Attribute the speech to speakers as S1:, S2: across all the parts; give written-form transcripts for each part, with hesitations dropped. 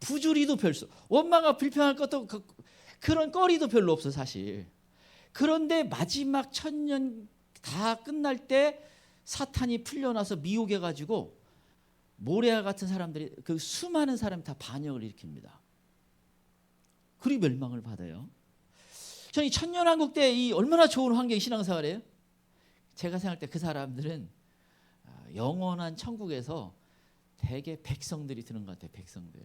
S1: 부조리도 별수, 원망과 불평할 것도 그런 거리도 별로 없어 사실. 그런데 마지막 1000년 다 끝날 때 사탄이 풀려나서 미혹해가지고 모레아 같은 사람들이, 그 수많은 사람이 다 반역을 일으킵니다. 그리고 멸망을 받아요. 저는 이 천년왕국 때 이 얼마나 좋은 환경 신앙생활이에요. 제가 생각할 때 그 사람들은 영원한 천국에서 대개 백성들이 드는 것 같아요. 백성들.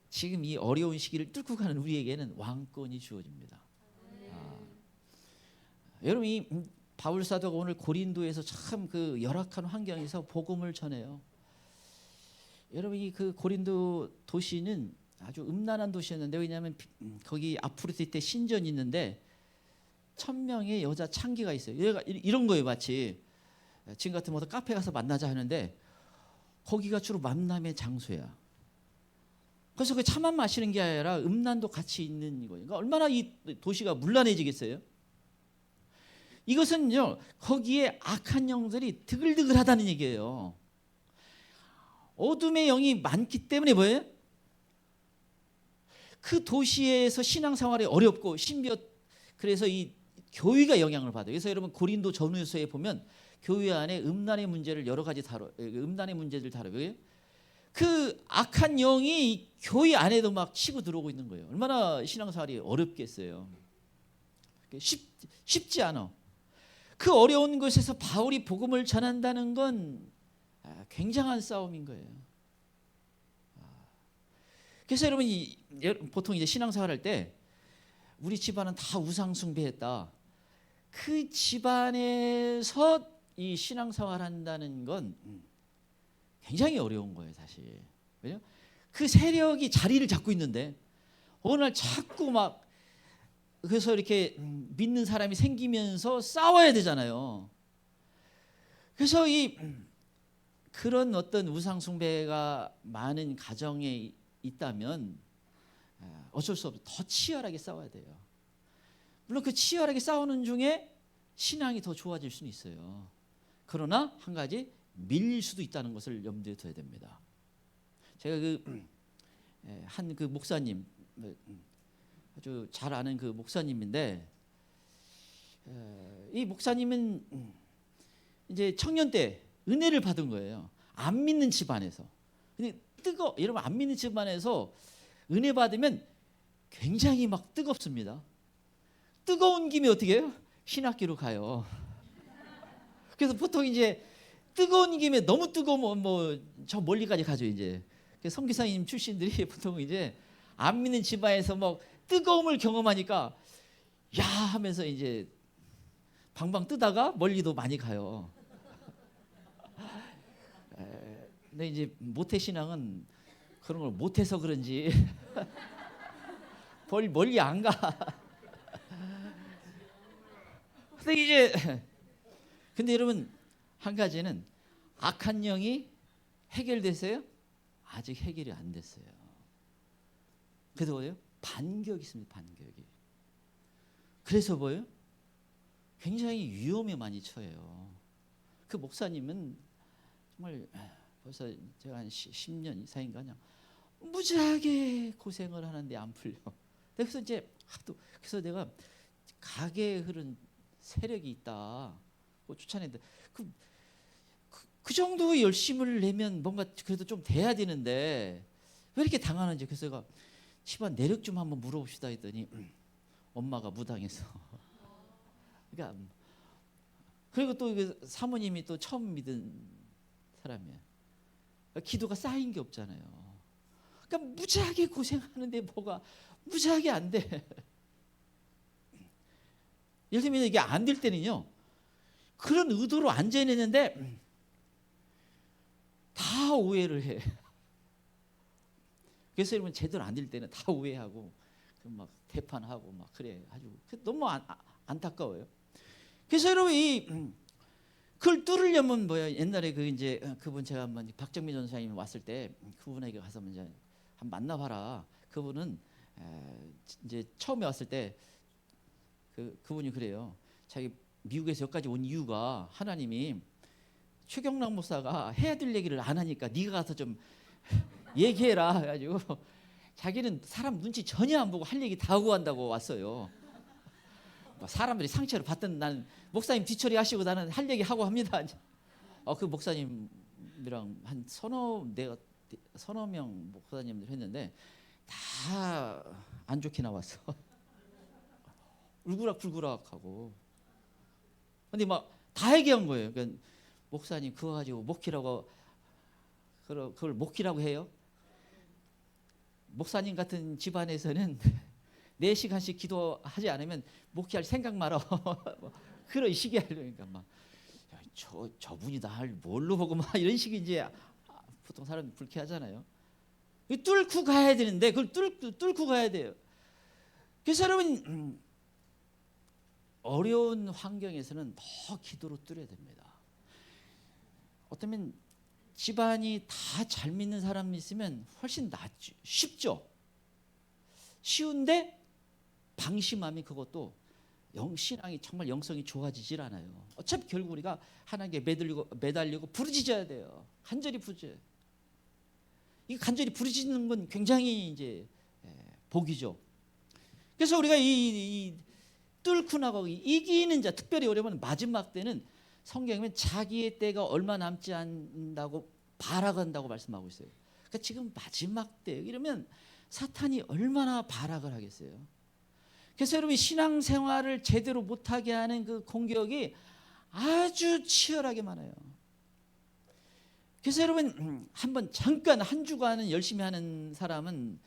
S1: 지금 이 어려운 시기를 뚫고 가는 우리에게는 왕권이 주어집니다. 여러분, 이 바울 사도가 오늘 고린도에서 참 그 열악한 환경에서 복음을 전해요. 여러분, 이 그 고린도 도시는 아주 음란한 도시였는데, 왜냐하면 거기 아프로디테 때 신전이 있는데 1000명의 여자 창기가 있어요. 얘가 이런 거예요. 마치 지금 같으면 어떤 카페 가서 만나자 하는데 거기가 주로 만남의 장소야. 그래서 그 차만 마시는 게 아니라 음란도 같이 있는 거예요. 그러니까 얼마나 이 도시가 문란해지겠어요. 이것은요, 거기에 악한 영들이 드글드글하다는 얘기예요. 어둠의 영이 많기 때문에 뭐예요? 그 도시에서 신앙생활이 어렵고, 심지어 그래서 이 교회가 영향을 받아요. 그래서 여러분 고린도 전후서에 보면 교회 안에 음란의 문제를 여러 가지 음란의 문제들 다뤄요. 그 악한 영이 교회 안에도 막 치고 들어오고 있는 거예요. 얼마나 신앙생활이 어렵겠어요. 쉽지 않아. 그 어려운 곳에서 바울이 복음을 전한다는 건 굉장한 싸움인 거예요. 그래서 여러분, 보통 이제 신앙생활 할 때 우리 집안은 다 우상 숭배했다. 그 집안에서 이 신앙생활 한다는 건 굉장히 어려운 거예요, 사실. 왜냐? 그 세력이 자리를 잡고 있는데 어느 날 자꾸 막, 그래서 이렇게 믿는 사람이 생기면서 싸워야 되잖아요. 그래서 그런 어떤 우상 숭배가 많은 가정에 있다면 어쩔 수 없어 더 치열하게 싸워야 돼요. 물론 그 치열하게 싸우는 중에 신앙이 더 좋아질 수는 있어요. 그러나 한 가지, 밀릴 수도 있다는 것을 염두에 둬야 됩니다. 제가 한 그 목사님, 아주 잘 아는 그 목사님인데, 이 목사님은 이제 청년 때 은혜를 받은 거예요. 안 믿는 집안에서. 근데 여러분, 안 믿는 집안에서 은혜 받으면 굉장히 막 뜨겁습니다. 뜨거운 김에 어떻게 해요? 신학교로 가요. 그래서 보통 이제 뜨거운 김에 너무 뜨거우면 뭐 저 멀리까지 가죠. 이제 선교사님 출신들이 보통 이제 안 믿는 집안에서 막 뜨거움을 경험하니까 야 하면서 이제 방방 뜨다가 멀리도 많이 가요. 근데 이제 모태신앙은 그런 걸 못해서 그런지 멀리 안 가. 근데 여러분, 한 가지는 악한 영이 해결됐어요? 아직 해결이 안 됐어요. 그래서 뭐예요? 반격이 있습니다. 반격이. 그래서 뭐예요? 굉장히 위험에 많이 처해요. 그 목사님은 정말 벌써 제가 한 10년 이상인가 그냥 무지하게 고생을 하는데 안 풀려. 그래서 이제 그래서 내가 가게에 흐른 세력이 있다. 추천했는데 그 정도 열심을 내면 뭔가 그래도 좀 돼야 되는데 왜 이렇게 당하는지. 그래서 제가 집안 내력 좀 한번 물어봅시다 했더니 엄마가 무당해서. 그러니까 그리고 또 사모님이 또 처음 믿은 사람이에요. 기도가 쌓인 게 없잖아요. 그러니까 무지하게 고생하는데 뭐가 무지하게 안 돼. 예를 들면 이게 안 될 때는요, 그런 의도로 안 지내는데 다 오해를 해. 그래서 여러분, 제대로 안 될 때는 다 오해하고 막 대판하고 막 그래. 아주 너무 안타까워요. 그래서 여러분, 그걸 뚫으려면 뭐야? 옛날에 이제 그분 제가 한번 박정민 전사님 왔을 때 그분에게 가서 이제 한번 만나봐라. 그분은 이제 처음에 왔을 때 그분이 그래요. 자기 미국에서 여기까지 온 이유가 하나님이 최경락 목사가 해야 될 얘기를 안 하니까 네가 가서 좀 얘기해라 해가지고 자기는 사람 눈치 전혀 안 보고 할 얘기 다 하고 간다고 왔어요. 사람들이 상처를 받든 나는 목사님 뒤처리 하시고 나는 할 얘기 하고 합니다. 그 목사님이랑 한 서너 명 목사님들 했는데 다 안 좋게 나왔어. 울그락불그락하고. 근데 막 다 얘기한 거예요. 그러니까 목사님 그거 가지고 목회라고 그걸 목회라고 해요? 목사님 같은 집안에서는 4시간씩 기도하지 않으면 목회할 생각 말아. 그런 식이야. 그러니까 막 저분이 날 뭘로 보고 막 이런 식이 이제 보통 사람 불쾌하잖아요. 뚫고 가야 되는데 그걸 뚫고 가야 돼요. 그래서 여러분 어려운 환경에서는 더 기도로 뚫어야 됩니다. 어쩌면 집안이 다 잘 믿는 사람이 있으면 훨씬 낫죠. 쉽죠. 쉬운데 방심하면 그것도 신앙이 정말 영성이 좋아지질 않아요. 어차피 결국 우리가 하나님께 매달리고 부르짖어야 돼요. 간절히 부르짖어요. 이 간절히 부르짖는 건 굉장히 이제 복이죠. 그래서 우리가 이 뚫고 나가고 이기는 자, 특별히 어려우면 마지막 때는 성경에는 자기의 때가 얼마 남지 않는다고 발악한다고 말씀하고 있어요. 그러니까 지금 마지막 때 이러면 사탄이 얼마나 발악을 하겠어요. 그래서 여러분 신앙생활을 제대로 못하게 하는 그 공격이 아주 치열하게 많아요. 그래서 여러분 한번 잠깐 한 주간은 열심히 하는 사람은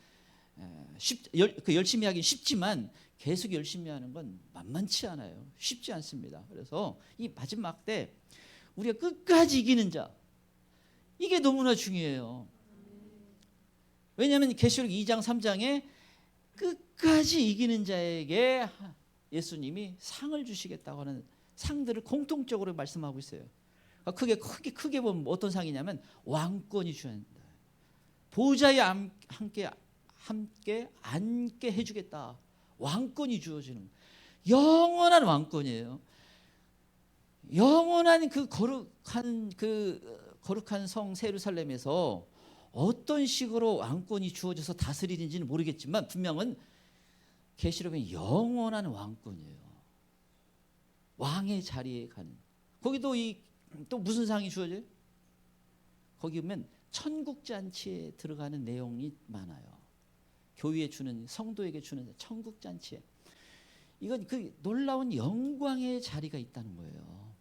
S1: 열심히 하긴 쉽지만 계속 열심히 하는 건 만만치 않아요. 쉽지 않습니다. 그래서 이 마지막 때 우리가 끝까지 이기는 자, 이게 너무나 중요해요. 왜냐하면 계시록 2장 3장에 끝까지 이기는 자에게 예수님이 상을 주시겠다고 하는 상들을 공통적으로 말씀하고 있어요. 크게 보면 어떤 상이냐면 왕권이 주어진다. 보좌에 함께 앉게 해주겠다. 왕권이 주어지는 영원한 왕권이에요. 영원한 그 거룩한 성 예루살렘에서 어떤 식으로 왕권이 주어져서 다스리는지는 모르겠지만 분명은 계시록에 영원한 왕권이에요. 왕의 자리에 가는. 거기도 또 무슨 상이 주어져요? 거기 보면 천국 잔치에 들어가는 내용이 많아요. 교회에 주는, 성도에게 주는 천국 잔치에. 이건 그 놀라운 영광의 자리가 있다는 거예요.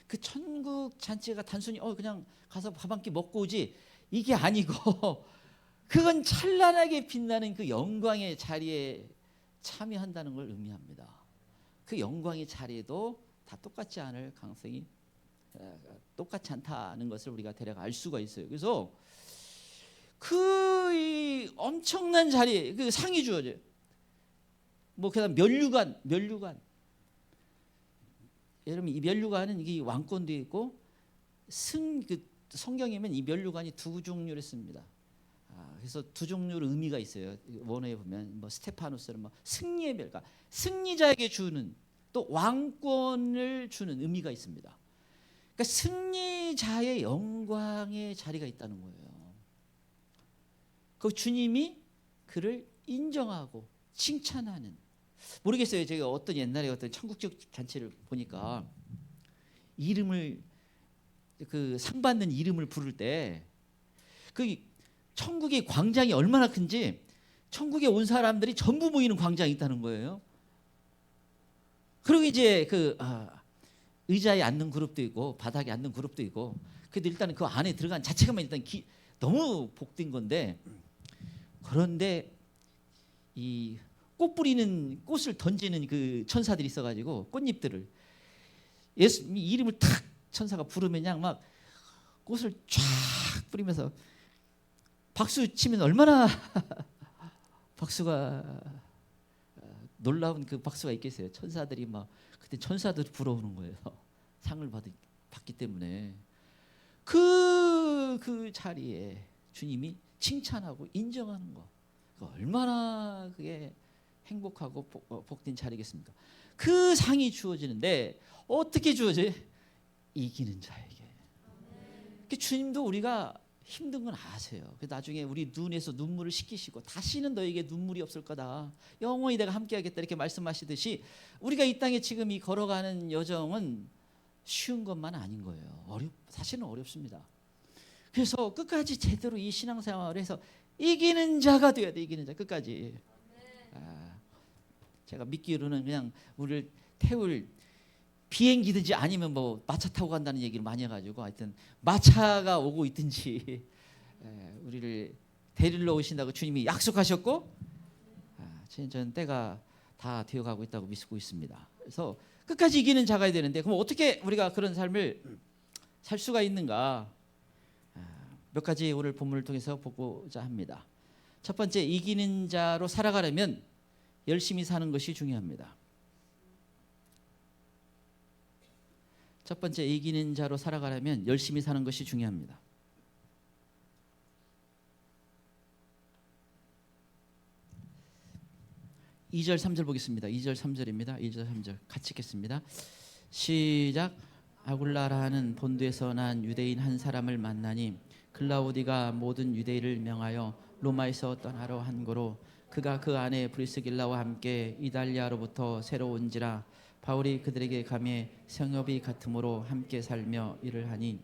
S1: 그 천국 잔치가 단순히 그냥 가서 밥 한 끼 먹고 오지 이게 아니고 그건 찬란하게 빛나는 그 영광의 자리에 참여한다는 걸 의미합니다. 그 영광의 자리에도 다 똑같지 않을 가능성이 똑같지 않다는 것을 우리가 대략 알 수가 있어요. 그래서 이 엄청난 자리에 그 상이 주어져요. 그다음 면류관. 여러분 이 면류관은 이게 왕권도 있고 성경에는 이 면류관이 두 종류를 씁니다. 그래서 두 종류의 의미가 있어요. 원어에 보면 스테파노스는 승리의 멸, 그러니까 승리자에게 주는 또 왕권을 주는 의미가 있습니다. 그러니까 승리자의 영광의 자리가 있다는 거예요. 그 주님이 그를 인정하고 칭찬하는. 모르겠어요. 제가 옛날에 어떤 천국적 잔치를 보니까 그 상 받는 이름을 부를 때 그 천국의 광장이 얼마나 큰지 천국에 온 사람들이 전부 모이는 광장이 있다는 거예요. 그리고 이제 의자에 앉는 그룹도 있고 바닥에 앉는 그룹도 있고. 그래도 일단은 그 안에 들어간 자체가만 일단 너무 복된 건데, 그런데 이 꽃을 던지는 그 천사들이 있어가지고 꽃잎들을 예수 이름을 탁 천사가 부르면 그냥 막 꽃을 쫙 뿌리면서 박수 치면 얼마나 박수가 놀라운 그 박수가 있겠어요. 천사들이 그때 천사들이 불어오는 거예요. 상을 받기 때문에 그 자리에 주님이 칭찬하고 인정하는 거, 얼마나 그게 행복하고 복된 자리겠습니까? 그 상이 주어지는데 어떻게 주어져요? 이기는 자에게. 주님도 우리가 힘든 건 아세요. 나중에 우리 눈에서 눈물을 씻기시고 다시는 너에게 눈물이 없을 거다. 영원히 내가 함께하겠다 이렇게 말씀하시듯이 우리가 이 땅에 지금 이 걸어가는 여정은 쉬운 것만 아닌 거예요. 사실은 어렵습니다. 그래서 끝까지 제대로 이 신앙생활을 해서 이기는 자가 돼야 돼. 이기는 자 끝까지. 제가 믿기로는 그냥 우리를 태울 비행기든지 아니면 뭐 마차 타고 간다는 얘기를 많이 해가지고 하여튼 마차가 오고 있든지 우리를 데리러 오신다고 주님이 약속하셨고 저는 때가 다 되어가고 있다고 믿고 있습니다. 그래서 끝까지 이기는 자가 되는데 그럼 어떻게 우리가 그런 삶을 살 수가 있는가? 몇 가지 오늘 본문을 통해서 보고자 합니다. 첫 번째, 이기는 자로 살아가려면 열심히 사는 것이 중요합니다. 첫 번째, 이기는 자로 살아가려면 열심히 사는 것이 중요합니다. 2절 3절 보겠습니다. 2절 3절입니다. 2절 3절 같이 읽겠습니다. 시작. 아굴라라는 본도에서 난 유대인 한 사람을 만나니 글라우디가 모든 유대인을 명하여 로마에서 떠나러 한 거로 그가 그 안에 브리스길라와 함께 이달리아로부터 새로 온지라 바울이 그들에게 가매 성읍이 같으므로 함께 살며 일을 하니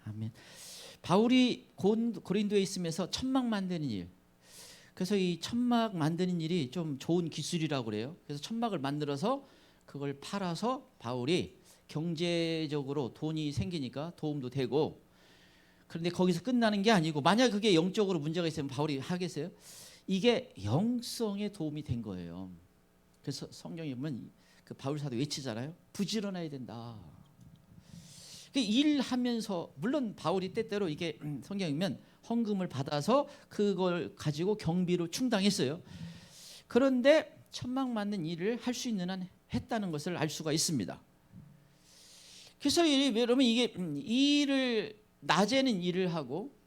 S1: 아멘. 바울이 고린도에 있으면서 천막 만드는 일, 그래서 이 천막 만드는 일이 좀 좋은 기술이라고 그래요. 그래서 천막을 만들어서 그걸 팔아서 바울이 경제적으로 돈이 생기니까 도움도 되고, 그런데 거기서 끝나는 게 아니고 만약 그게 영적으로 문제가 있으면 바울이 하겠어요? 이게 영성에 도움이 된 거예요. 그래서 성경에 보면 그 바울 사도 외치잖아요. 부지런해야 된다. 일하면서 물론 바울이 때때로 이게 성경이면 헌금을 받아서 그걸 가지고 경비로 충당했어요. 그런데 천막 만든 일을 할 수 있는 한 했다는 것을 알 수가 있습니다. 그래서 여러분 이게 일을 낮에는 일을 하고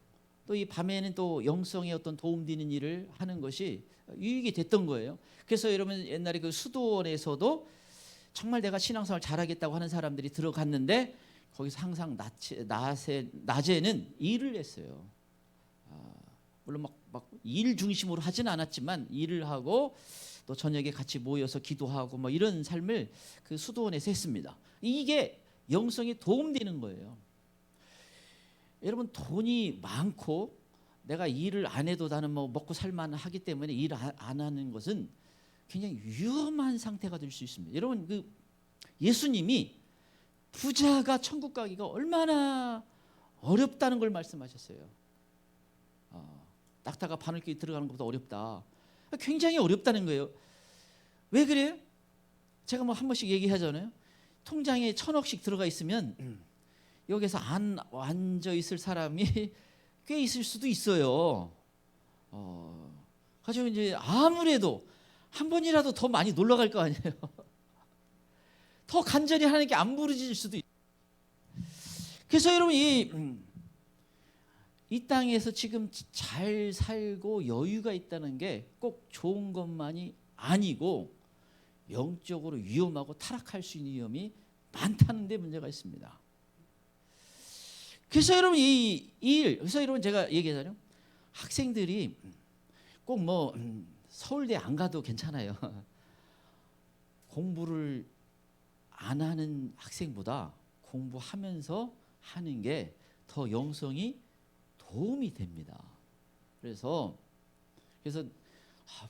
S1: 또 이 밤에는 또 영성에 어떤 도움되는 일을 하는 것이 유익이 됐던 거예요. 그래서 여러분 옛날에 그 수도원에서도 정말 내가 신앙생활 잘하겠다고 하는 사람들이 들어갔는데 거기서 항상 낮에는 일을 했어요. 물론 막 일 중심으로 하진 않았지만 일을 하고 또 저녁에 같이 모여서 기도하고 뭐 이런 삶을 그 수도원에서 했습니다. 이게 영성에 도움되는 거예요. 여러분 돈이 많고 내가 일을 안 해도 나는 뭐 먹고 살만 하기 때문에 일 안 하는 것은 굉장히 위험한 상태가 될 수 있습니다. 여러분 그 예수님이 부자가 천국 가기가 얼마나 어렵다는 걸 말씀하셨어요. 낙타가 바늘귀 들어가는 것보다 어렵다. 굉장히 어렵다는 거예요. 왜 그래요? 제가 뭐 한 번씩 얘기하잖아요. 통장에 1,000억씩 들어가 있으면 여기서 안 앉아 있을 사람이 꽤 있을 수도 있어요. 가지고 이제 아무래도 한 번이라도 더 많이 놀러 갈 거 아니에요. 더 간절히 하나님께 안 부르질 수도 있어요. 그래서 여러분 이 땅에서 지금 잘 살고 여유가 있다는 게 꼭 좋은 것만이 아니고 영적으로 위험하고 타락할 수 있는 위험이 많다는 데 문제가 있습니다. 그래서 여러분 그래서 여러분 제가 얘기하잖아요. 학생들이 꼭 뭐 서울대 안 가도 괜찮아요. 공부를 안 하는 학생보다 공부하면서 하는 게 더 영성이 도움이 됩니다. 그래서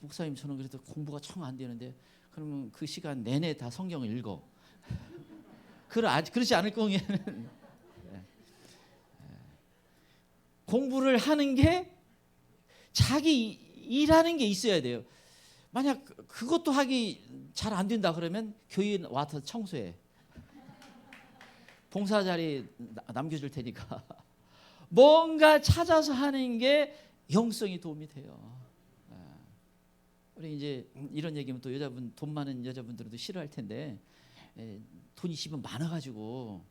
S1: 목사님 저는 그래도 공부가 청 안 되는데 그러면 그 시간 내내 다 성경을 읽어. 그렇지 않을 경우에는 공부를 하는 게 자기 일하는 게 있어야 돼요. 만약 그것도 하기 잘 안 된다 그러면 교회 와서 청소해. 봉사 자리 남겨줄 테니까. 뭔가 찾아서 하는 게 영성이 도움이 돼요. 우리 이제 이런 얘기면 또 돈 많은 여자분들도 싫어할 텐데 돈이 집은 많아가지고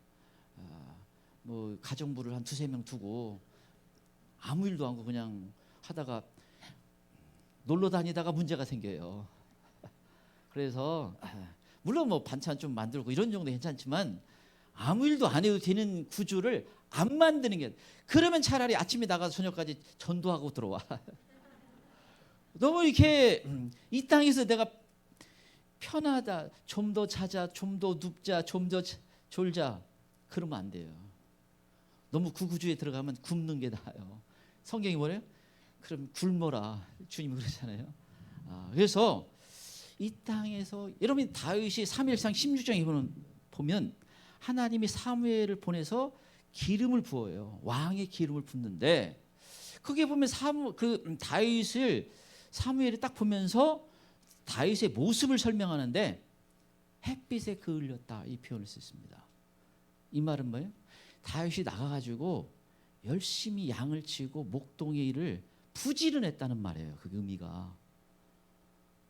S1: 뭐 가정부를 한 2-3명 두고 아무 일도 안 하고 그냥 하다가 놀러 다니다가 문제가 생겨요. 그래서 물론 뭐 반찬 좀 만들고 이런 정도 괜찮지만 아무 일도 안 해도 되는 구조를 안 만드는 게, 그러면 차라리 아침에 나가서 저녁까지 전도하고 들어와. 너무 이렇게 이 땅에서 내가 편하다, 좀 더 자자, 좀 더 눕자, 좀 더 졸자, 그러면 안 돼요. 너무 그 구조에 들어가면 굶는 게 나아요. 성경이 뭐래요? 그럼 굶어라, 주님이 그러잖아요. 그래서 이 땅에서 여러분, 다윗이 사무엘상 16장에 보면 하나님이 사무엘을 보내서 기름을 부어요. 왕의 기름을 붓는데, 그게 보면 다윗을 사무엘이 딱 보면서 다윗의 모습을 설명하는데 햇빛에 그을렸다, 이 표현을 썼습니다. 이 말은 뭐예요? 다윗이 나가가지고 열심히 양을 치고 목동의 일을 부지런했다는 말이에요. 그 의미가.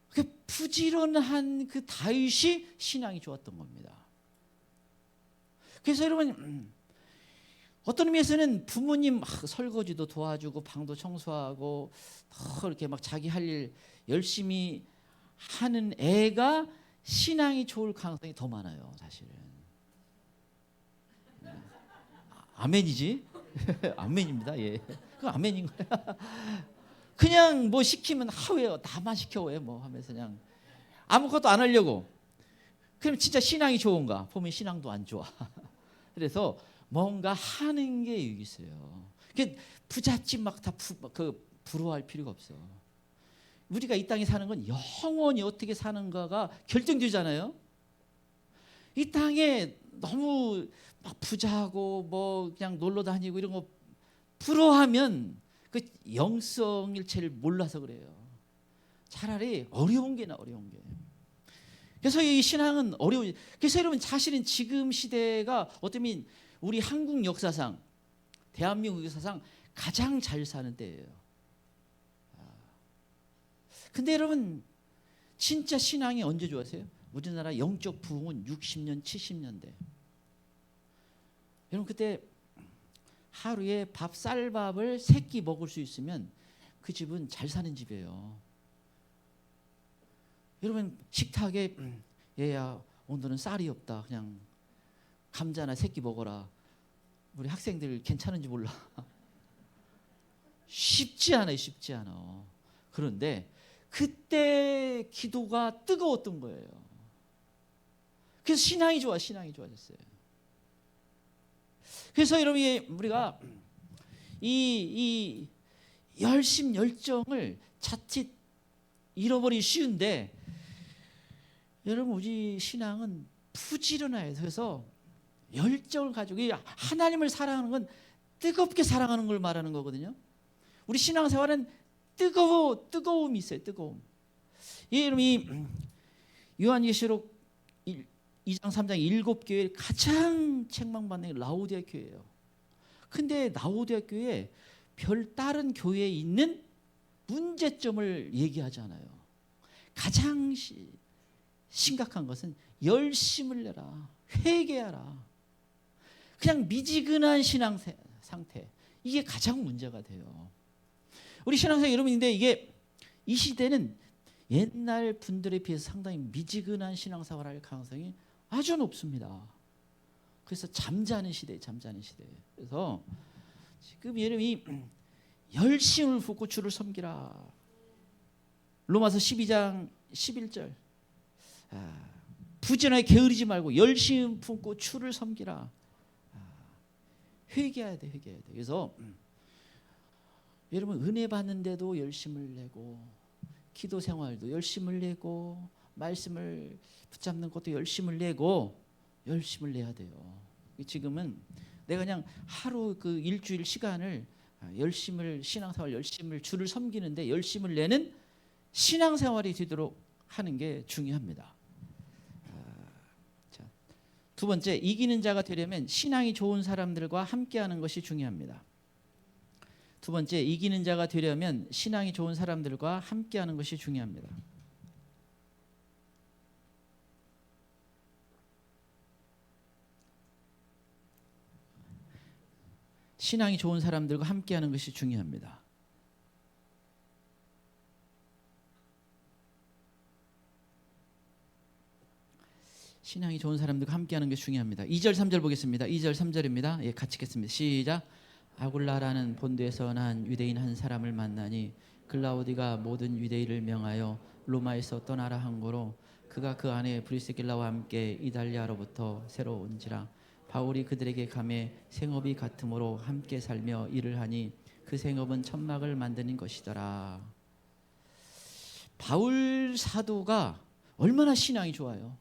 S1: 그 부지런한 그 다윗이 신앙이 좋았던 겁니다. 그래서 여러분, 어떤 의미에서는 부모님 설거지도 도와주고 방도 청소하고 이렇게 막 자기 할 일 열심히 하는 애가 신앙이 좋을 가능성이 더 많아요, 사실은. 아멘이지? 아멘입니다. 예, 그 아멘인 거야. 그냥 뭐 시키면 하웨요, 나만 시켜 왜 뭐 하면서 그냥 아무것도 안 하려고. 그럼 진짜 신앙이 좋은가? 보면 신앙도 안 좋아. 그래서 뭔가 하는 게 유익이 있어요. 부잣집 막 다 부러워할 필요가 없어. 우리가 이 땅에 사는 건 영원히 어떻게 사는가가 결정되잖아요. 이 땅에 너무 막 부자하고 뭐 그냥 놀러 다니고 이런 거 부러워하면 그 영성일체를 몰라서 그래요. 차라리 어려운 게 나, 어려운 게. 그래서 이 신앙은 어려운. 그래서 여러분, 사실은 지금 시대가 어쩌면 우리 한국 역사상, 대한민국 역사상 가장 잘 사는 때예요. 근데 여러분, 진짜 신앙이 언제 좋았어요? 우리나라 영적 부흥은 60년, 70년대. 여러분, 그때 하루에 쌀밥을 3끼 먹을 수 있으면 그 집은 잘 사는 집이에요. 여러분, 식탁에 얘야 오늘은 쌀이 없다, 그냥 감자나 3끼 먹어라. 우리 학생들 괜찮은지 몰라. 쉽지 않아요, 쉽지 않아. 그런데 그때 기도가 뜨거웠던 거예요. 그래서 신앙이 좋아졌어요. 그래서 여러분, 우리가 이 열정을 자칫 잃어버리기 쉬운데, 여러분, 우리 신앙은 부지런해야 돼요. 그래서 열정을 가지고, 하나님을 사랑하는 건 뜨겁게 사랑하는 걸 말하는 거거든요. 우리 신앙생활은 뜨거움이 있어요. 뜨거움. 여러분, 요한계시록 2장 3장 7교회 가장 책망받는 게 라오디아 교회예요. 근데 라오디아 교회에 별다른 교회에 있는 문제점을 얘기하지 않아요. 가장 심각한 것은 열심을 내라, 회개하라. 그냥 미지근한 신앙 상태, 이게 가장 문제가 돼요. 우리 신앙생활 여러분인데, 이 시대는 옛날 분들에 비해서 상당히 미지근한 신앙생활을 할 가능성이 아주 높습니다. 그래서 잠자는 시대예요, 잠자는 시대. 그래서 지금 여러분이 열심을 붓고 주를 섬기라. 로마서 12장 11절. 부지런하게 게으르지 말고 열심 품고 주를 섬기라. 회개해야 돼, 회개해야 돼. 그래서 여러분, 은혜 받는데도 열심을 내고, 기도 생활도 열심을 내고, 말씀을 붙잡는 것도 열심을 내고, 열심을 내야 돼요. 지금은 내가 그냥 하루 그 일주일 시간을 신앙생활 열심을 주를 섬기는데 열심을 내는 신앙생활이 되도록 하는 게 중요합니다. 자, 두 번째, 이기는 자가 되려면 신앙이 좋은 사람들과 함께하는 것이 중요합니다. 두 번째, 이기는 자가 되려면 신앙이 좋은 사람들과 함께하는 것이 중요합니다. 신앙이 좋은 사람들과 함께하는 것이 중요합니다. 신앙이 좋은 사람들과 함께하는 게 중요합니다. 2절 3절 보겠습니다. 2절 3절입니다. 예, 같이 읽겠습니다. 시작. 아굴라라는 본토에서 난 유대인 한 사람을 만나니 글라우디가 모든 유대인을 명하여 로마에서 떠나라 한 거로 그가 그 안에 브리스길라와 함께 이달리아로부터 새로 온지라. 바울이 그들에게 가매 생업이 같으므로 함께 살며 일을 하니 그 생업은 천막을 만드는 것이더라. 바울 사도가 얼마나 신앙이 좋아요.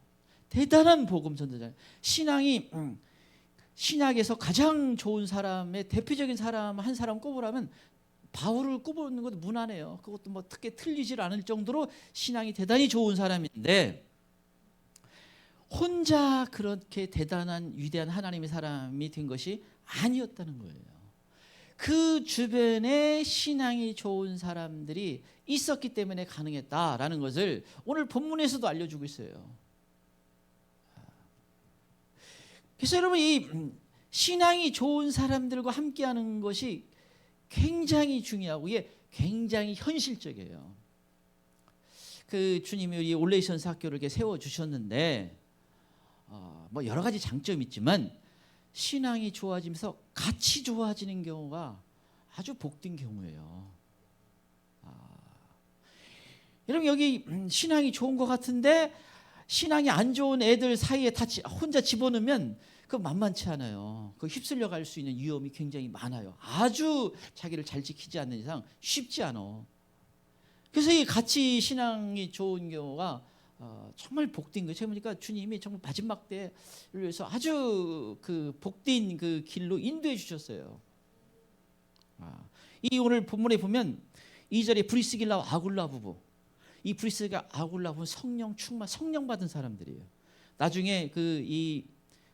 S1: 대단한 복음 전도자예요. 신앙이 신약에서 가장 좋은 사람의 대표적인 사람 한 사람 꼽으라면 바울을 꼽는 것도 무난해요. 그것도 뭐 특히 틀리질 않을 정도로 신앙이 대단히 좋은 사람인데 혼자 그렇게 대단한 위대한 하나님의 사람이 된 것이 아니었다는 거예요. 그 주변에 신앙이 좋은 사람들이 있었기 때문에 가능했다라는 것을 오늘 본문에서도 알려주고 있어요. 그래서 여러분 이 신앙이 좋은 사람들과 함께하는 것이 굉장히 중요하고 이게 굉장히 현실적이에요. 그 주님이 우리 올레이션스 학교를 이렇게 세워 주셨는데 뭐 여러 가지 장점이 있지만 신앙이 좋아지면서 같이 좋아지는 경우가 아주 복된 경우예요. 여러분 여기 신앙이 좋은 것 같은데 신앙이 안 좋은 애들 사이에 다 혼자 집어넣으면 그 만만치 않아요. 그 휩쓸려 갈 수 있는 위험이 굉장히 많아요. 아주 자기를 잘 지키지 않는 이상 쉽지 않아. 그래서 이 같이 신앙이 좋은 경우가 정말 복된 거예요. 제가 보니까 주님이 정말 마지막 때를 위해서 아주 그 복된 그 길로 인도해 주셨어요. 이 오늘 본문에 보면 2절에 브리스길라와 아굴라 부부, 이 브리스가 아굴라 부부는 성령 충만, 성령 받은 사람들이에요. 나중에 그 이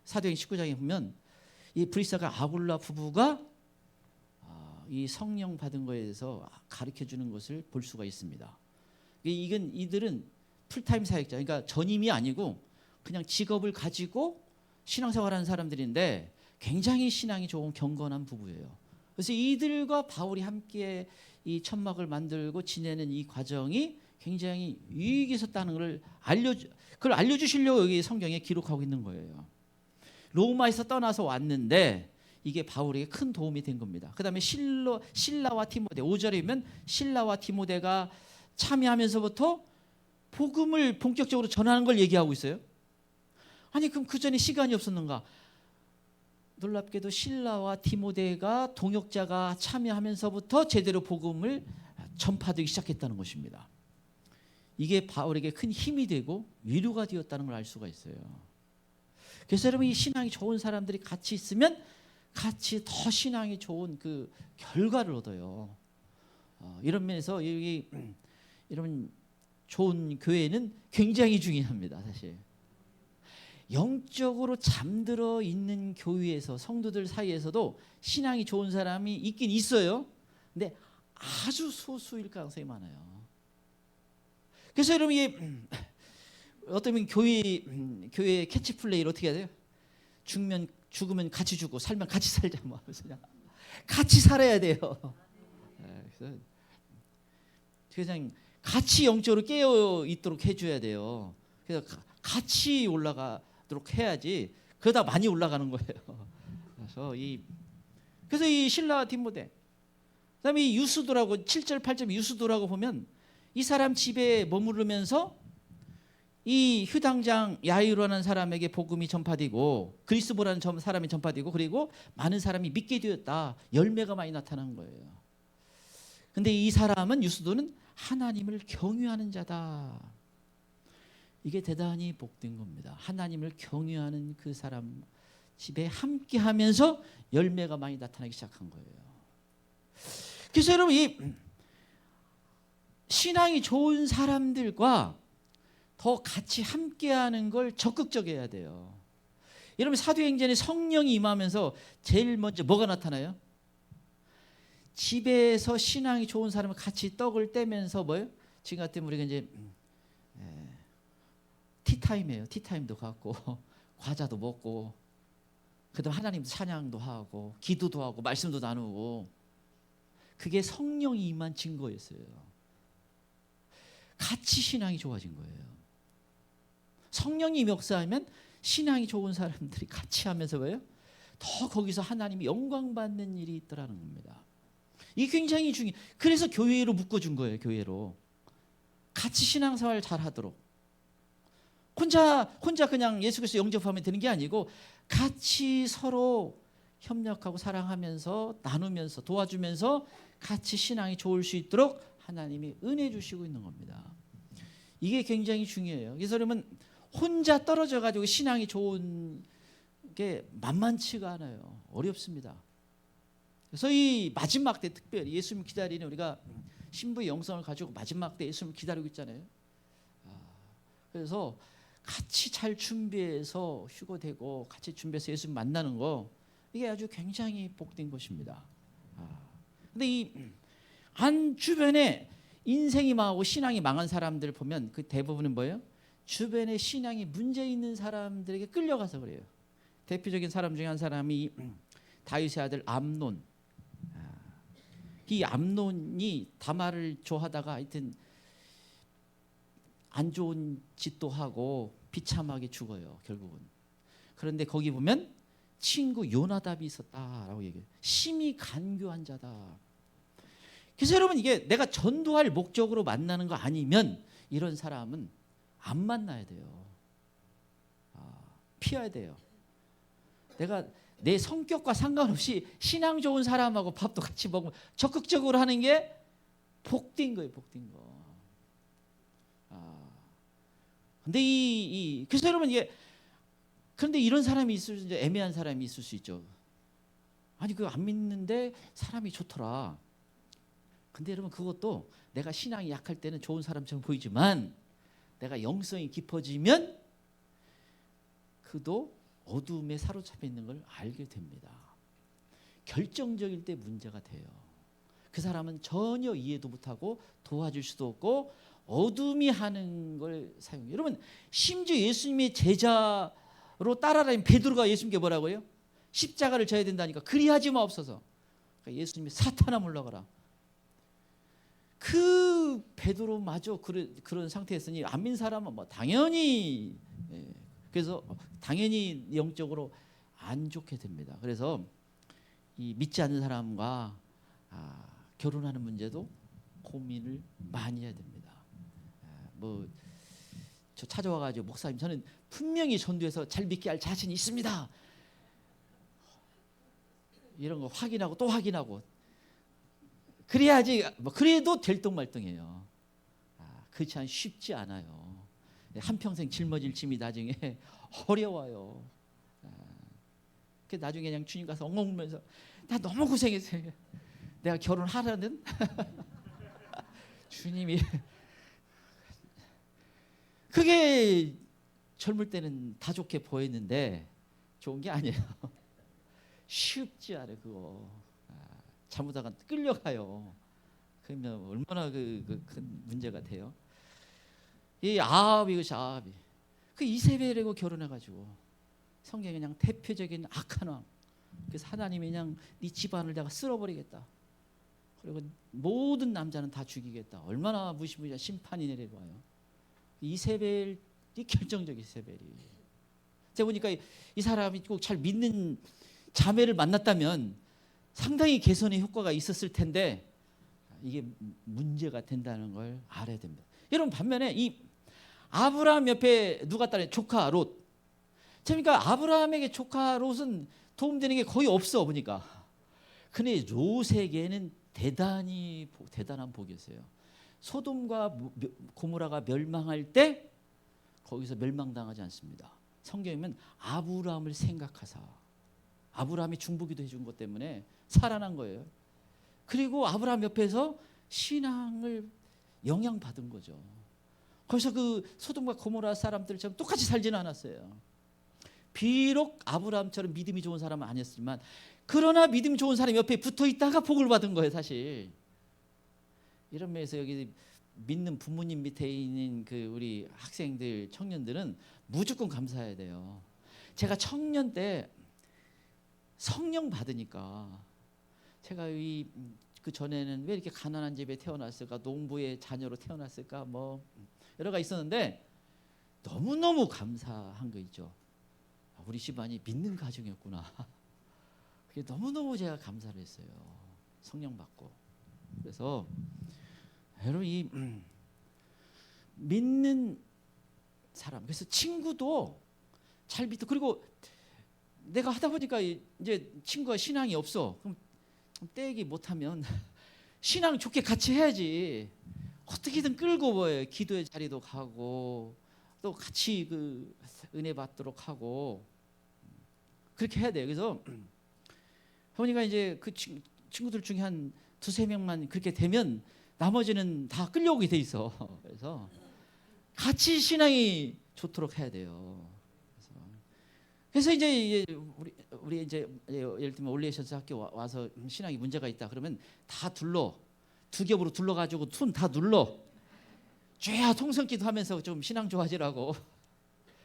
S1: 사도행 19장에 보면 이 브리스가 아굴라 부부가 이 성령 받은 거에 대해서 가르쳐 주는 것을 볼 수가 있습니다. 이들은 풀타임 사역자, 그러니까 전임이 아니고 그냥 직업을 가지고 신앙생활하는 사람들인데 굉장히 신앙이 좋은 경건한 부부예요. 그래서 이들과 바울이 함께 이 천막을 만들고 지내는 이 과정이 굉장히 유익이 있었다는 걸 그걸 알려주시려고 여기 성경에 기록하고 있는 거예요. 로마에서 떠나서 왔는데 이게 바울에게 큰 도움이 된 겁니다. 그 다음에 실라와 디모데 5절이면 실라와 디모데가 참여하면서부터 복음을 본격적으로 전하는 걸 얘기하고 있어요. 아니 그럼 그 전에 시간이 없었는가? 놀랍게도 실라와 디모데가 동역자가 참여하면서부터 제대로 복음을 전파되기 시작했다는 것입니다. 이게 바울에게 큰 힘이 되고 위로가 되었다는 걸 알 수가 있어요. 그래서 여러분 이 신앙이 좋은 사람들이 같이 있으면 같이 더 신앙이 좋은 그 결과를 얻어요. 이런 면에서 여러분 좋은 교회는 굉장히 중요합니다. 사실 영적으로 잠들어 있는 교회에서 성도들 사이에서도 신앙이 좋은 사람이 있긴 있어요. 근데 아주 소수일 가능성이 많아요. 그래서 여러분 이게 어쩌면 교회 캐치플레이를 어떻게 해야 돼요? 죽으면 같이 죽고 살면 같이 살자 뭐 그냥 같이 살아야 돼요. 그래서 그냥 같이 영적으로 깨어 있도록 해줘야 돼요. 그래서 같이 올라가도록 해야지. 그러다 많이 올라가는 거예요. 그래서 이 실라 디모데, 그다음에 이 유스도라고 7절 8절 유스도라고 보면 이 사람 집에 머무르면서 이 휴당장 야이로라는 사람에게 복음이 전파되고 그리스도라는 사람이 전파되고 그리고 많은 사람이 믿게 되었다. 열매가 많이 나타난 거예요. 근데 이 사람은 유스도는 하나님을 경유하는 자다. 이게 대단히 복된 겁니다. 하나님을 경유하는 그 사람 집에 함께하면서 열매가 많이 나타나기 시작한 거예요. 그래서 여러분 이 신앙이 좋은 사람들과 더 같이 함께하는 걸 적극적이어야 돼요. 여러분 사도행전에 성령이 임하면서 제일 먼저 뭐가 나타나요? 집에서 신앙이 좋은 사람은 같이 떡을 떼면서 뭐예요? 지금 같으면 우리가 이제 티타임이에요. 티타임도 갖고 과자도 먹고 그다음 하나님도 찬양도 하고 기도도 하고 말씀도 나누고 그게 성령이 임한 증거였어요. 같이 신앙이 좋아진 거예요. 성령이 역사하면 신앙이 좋은 사람들이 같이 하면서 왜요? 더 거기서 하나님이 영광 받는 일이 있더라는 겁니다. 이게 굉장히 중요해요. 그래서 교회로 묶어준 거예요. 교회로 같이 신앙생활 잘 하도록. 혼자 그냥 예수 그리스도 영접하면 되는 게 아니고 같이 서로 협력하고 사랑하면서 나누면서 도와주면서 같이 신앙이 좋을 수 있도록 하나님이 은혜 주시고 있는 겁니다. 이게 굉장히 중요해요. 그래서 여러분 혼자 떨어져 가지고 신앙이 좋은 게 만만치가 않아요. 어렵습니다. 그래서 이 마지막 때 특별히 예수님 기다리는 우리가 신부의 영성을 가지고 마지막 때 예수님을 기다리고 있잖아요. 그래서 같이 잘 준비해서 휴거되고 같이 준비해서 예수님 만나는 거 이게 아주 굉장히 복된 것입니다. 근데 이 안 주변에 인생이 망하고 신앙이 망한 사람들 보면 그 대부분은 뭐예요? 주변에 신앙이 문제 있는 사람들에게 끌려가서 그래요. 대표적인 사람 중에 한 사람이 다윗의 아들 암논. 이 암논이 다말을 좋아하다가 하여튼 안 좋은 짓도 하고 비참하게 죽어요. 결국은. 그런데 거기 보면 친구 요나답이 있었다라고 얘기해요. 심히 간교한 자다. 그래서 여러분 이게 내가 전도할 목적으로 만나는 거 아니면 이런 사람은 안 만나야 돼요. 피해야 돼요. 내가 내 성격과 상관없이 신앙 좋은 사람하고 밥도 같이 먹으면 적극적으로 하는 게 복된 거예요. 복된 거. 근데 그래서 여러분 이게 그런데 이런 사람이 있을 수 애매한 사람이 있을 수 있죠. 아니 그거 안 믿는데 사람이 좋더라. 근데 여러분 그것도 내가 신앙이 약할 때는 좋은 사람처럼 보이지만 내가 영성이 깊어지면 그도 어두움에 사로잡혀 있는 걸 알게 됩니다. 결정적일 때 문제가 돼요. 그 사람은 전혀 이해도 못하고 도와줄 수도 없고 어둠이 하는 걸 사용해요. 여러분 심지어 예수님의 제자로 따라다니는 베드로가 예수님께 뭐라고 해요? 십자가를 져야 된다니까 그리하지 마옵소서. 그러니까 예수님이 사탄아 물러가라. 그 베드로마저 그런 상태였으니 안 믿는 사람은 뭐 당연히 그래서 당연히 영적으로 안 좋게 됩니다. 그래서 이 믿지 않는 사람과 결혼하는 문제도 고민을 많이 해야 됩니다. 뭐 저 찾아와가지고 목사님 저는 분명히 전도해서 잘 믿게 할 자신이 있습니다. 이런 거 확인하고 또 확인하고 그래야지 뭐 그래도 들뚱말뚱해요. 그렇지 않 쉽지 않아요. 한평생 짊어질 짐이 나중에 어려워요. 그 나중에 그냥 주님 가서 엉엉 울면서 나 너무 고생했어요. 내가 결혼하라는 주님이 그게 젊을 때는 다 좋게 보였는데 좋은 게 아니에요. 쉽지 않아요. 그거 잘못하다 끌려가요. 그러면 얼마나 큰 문제가 돼요. 이 아합이 그 이세벨하고 결혼해가지고 성경에 그냥 대표적인 악한 왕. 그래서 하나님이 그냥 네 집안을 내가 쓸어버리겠다. 그리고 모든 남자는 다 죽이겠다. 얼마나 무시무시한 심판이 내려와요. 이세벨이 결정적인 이세벨이. 제가 보니까 이 사람이 꼭 잘 믿는 자매를 만났다면 상당히 개선의 효과가 있었을 텐데 이게 문제가 된다는 걸 알아야 됩니다. 여러분 반면에 이 아브라함 옆에 누가 따라 조카 롯. 그러니까 아브라함에게 조카 롯은 도움되는 게 거의 없어 보니까. 근데 롯에게는 대단한 복이었어요. 소돔과 고모라가 멸망할 때 거기서 멸망당하지 않습니다. 성경이면 아브라함을 생각하사 아브라함이 중보기도 해준 것 때문에 살아난 거예요. 그리고 아브라함 옆에서 신앙을 영향받은 거죠. 거기서 그 소돔과 고모라 사람들처럼 똑같이 살지는 않았어요. 비록 아브라함처럼 믿음이 좋은 사람은 아니었지만 그러나 믿음 좋은 사람 옆에 붙어 있다가 복을 받은 거예요. 사실 이런 면에서 여기 믿는 부모님 밑에 있는 그 우리 학생들 청년들은 무조건 감사해야 돼요. 제가 청년 때 성령 받으니까 제가 그 전에는 왜 이렇게 가난한 집에 태어났을까, 농부의 자녀로 태어났을까, 뭐 여러 가지 있었는데 너무너무 감사한 거 있죠. 우리 집안이 믿는 가정이었구나. 그게 너무너무 제가 감사를 했어요. 성령 받고. 그래서 여러분 이 믿는 사람, 그래서 친구도 잘 믿고, 그리고 내가 하다 보니까 이제 친구가 신앙이 없어. 그럼 떼기 못하면 신앙 좋게 같이 해야지. 어떻게든 끌고 뭐예요. 기도의 자리도 가고 또 같이 그 은혜 받도록 하고 그렇게 해야 돼요. 그래서 보니까 이제 그 친구들 중에 한 두세 명만 그렇게 되면 나머지는 다 끌려오게 돼 있어. 그래서 같이 신앙이 좋도록 해야 돼요. 그래서 이제 우리 이제 예를 들면 올리에이션스 학교 와서 신앙이 문제가 있다 그러면 다 두 겹으로 둘러가지고 손 다 눌러. 죄야 통성기도 하면서 좀 신앙 좋아지라고.